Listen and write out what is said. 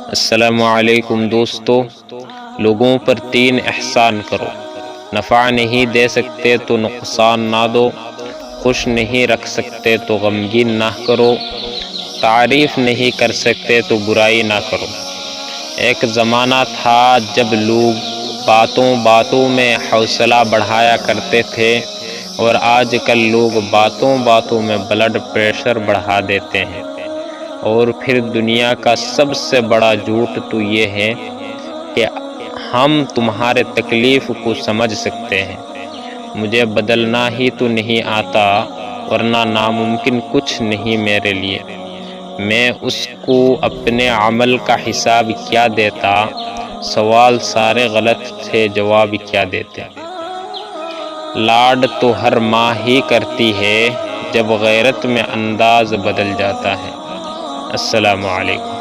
السلام علیکم دوستو، لوگوں پر 3 احسان کرو۔ نفع نہیں دے سکتے تو نقصان نہ دو، خوش نہیں رکھ سکتے تو غمگین نہ کرو، تعریف نہیں کر سکتے تو برائی نہ کرو۔ ایک زمانہ تھا جب لوگ باتوں باتوں میں حوصلہ بڑھایا کرتے تھے، اور آج کل لوگ باتوں باتوں میں بلڈ پریشر بڑھا دیتے ہیں۔ اور پھر دنیا کا سب سے بڑا جھوٹ تو یہ ہے کہ ہم تمہارے تکلیف کو سمجھ سکتے ہیں، مجھے بدلنا ہی تو نہیں آتا، ورنہ ناممکن کچھ نہیں میرے لیے۔ میں اس کو اپنے عمل کا حساب کیا دیتا، سوال سارے غلط تھے، جواب کیا دیتے۔ لاڈ تو ہر ماں ہی کرتی ہے، جب غیرت میں انداز بدل جاتا ہے۔ السلام علیکم۔